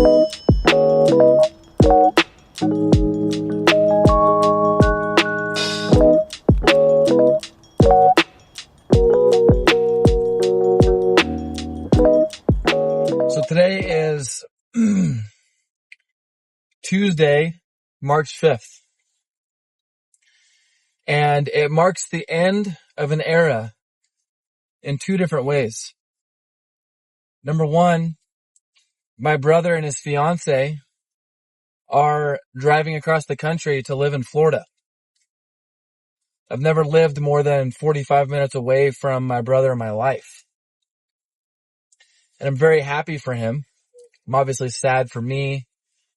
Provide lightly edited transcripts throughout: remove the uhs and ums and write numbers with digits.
So today is Tuesday, March 5th, and it marks the end of an era in two different ways. Number one, my brother and his fiance are driving across the country to live in Florida. I've never lived more than 45 minutes away from my brother in my life. And I'm very happy for him. I'm obviously sad for me,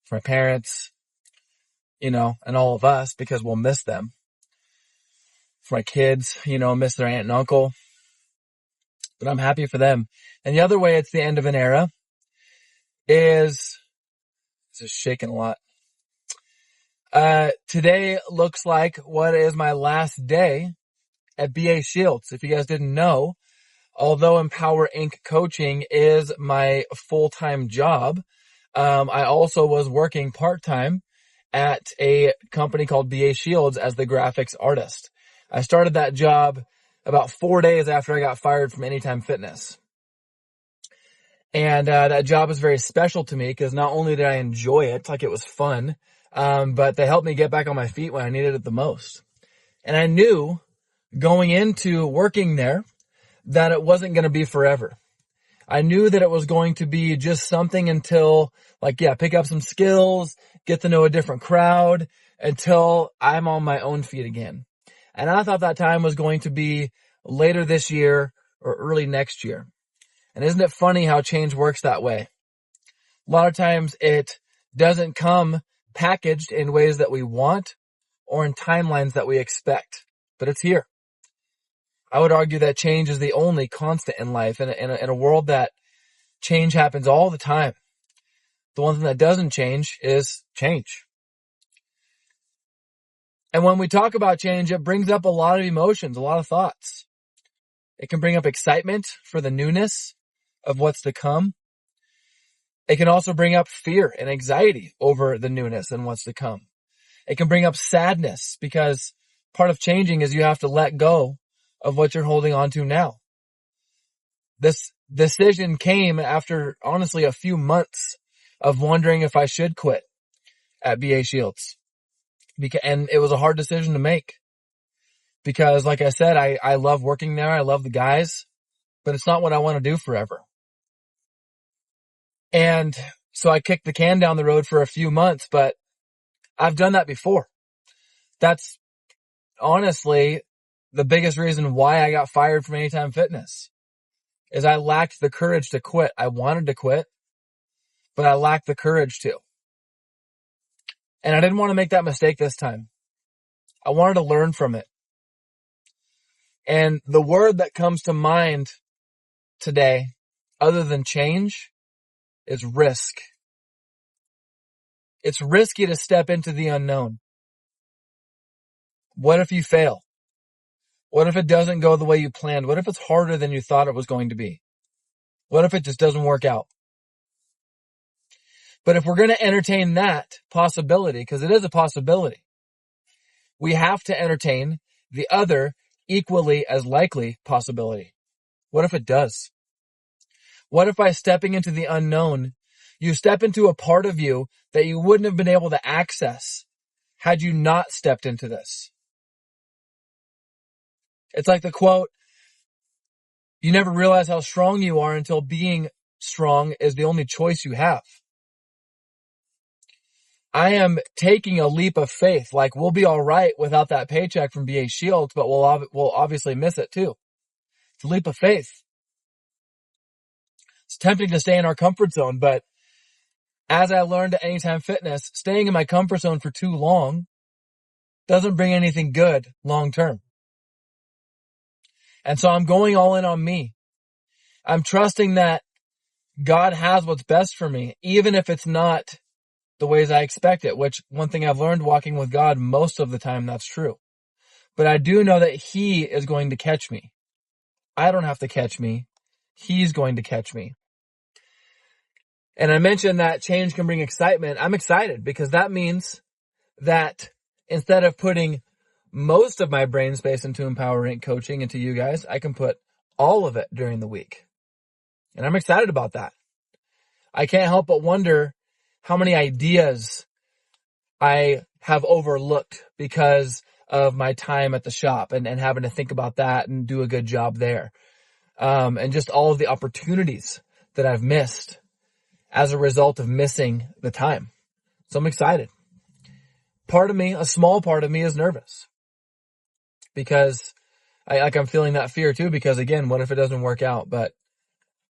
for my parents, and all of us because we'll miss them. For my kids, miss their aunt and uncle. But I'm happy for them. And the other way it's the end of an era is, this is shaking a lot. Today looks like what is my last day at BA Shields. If you guys didn't know, although EmpowerInc coaching is my full-time job, I also was working part-time at a company called BA Shields as the graphics artist. I started that job about 4 days after I got fired from Anytime Fitness. And that job was very special to me because not only did I enjoy it, like it was fun, but they helped me get back on my feet when I needed it the most. And I knew going into working there that it wasn't going to be forever. I knew that it was going to be just something until, pick up some skills, get to know a different crowd until I'm on my own feet again. And I thought that time was going to be later this year or early next year. And isn't it funny how change works that way? A lot of times it doesn't come packaged in ways that we want or in timelines that we expect, but it's here. I would argue that change is the only constant in life. In a world that change happens all the time, the one thing that doesn't change is change. And when we talk about change, it brings up a lot of emotions, a lot of thoughts. It can bring up excitement for the newness of what's to come. It can also bring up fear and anxiety over the newness and what's to come. It can bring up sadness because part of changing is you have to let go of what you're holding on to now. This decision came after, honestly, a few months of wondering if I should quit at BA Shields. And it was a hard decision to make because, like I said, I love working there. I love the guys, but it's not what I want to do forever. And so I kicked the can down the road for a few months, but I've done that before. That's honestly the biggest reason why I got fired from Anytime Fitness is I lacked the courage to quit. I wanted to quit, but I lacked the courage to. And I didn't want to make that mistake this time. I wanted to learn from it. And the word that comes to mind today, other than change, is risk. It's risky to step into the unknown. What if you fail? What if it doesn't go the way you planned? What if it's harder than you thought it was going to be? What if it just doesn't work out? But if we're going to entertain that possibility, because it is a possibility, we have to entertain the other equally as likely possibility. What if it does? What if by stepping into the unknown, you step into a part of you that you wouldn't have been able to access had you not stepped into this? It's like the quote, you never realize how strong you are until being strong is the only choice you have. I am taking a leap of faith. We'll be all right without that paycheck from BA Shields, but we'll obviously miss it too. It's a leap of faith. It's tempting to stay in our comfort zone, but as I learned at Anytime Fitness, staying in my comfort zone for too long doesn't bring anything good long term. And so I'm going all in on me. I'm trusting that God has what's best for me, even if it's not the ways I expect it, which one thing I've learned walking with God, most of the time that's true. But I do know that He is going to catch me. I don't have to catch me. He's going to catch me. And I mentioned that change can bring excitement. I'm excited because that means that instead of putting most of my brain space into EmpowerInc coaching into you guys, I can put all of it during the week. And I'm excited about that. I can't help but wonder how many ideas I have overlooked because of my time at the shop and having to think about that and do a good job there. And just all of the opportunities that I've missed as a result of missing the time. So I'm excited. Part of me, a small part of me, is nervous because I'm feeling that fear too, because again, what if it doesn't work out? But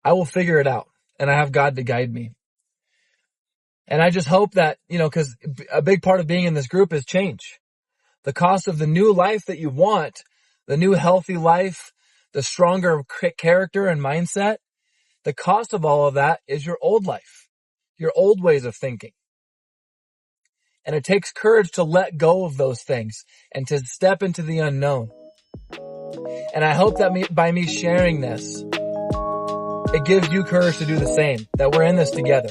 I will figure it out, and I have God to guide me. And I just hope that, because a big part of being in this group is change. The cost of the new life that you want, the new healthy life, the stronger character and mindset, the cost of all of that is your old life, your old ways of thinking. And it takes courage to let go of those things and to step into the unknown. And I hope that by me sharing this, it gives you courage to do the same, that we're in this together.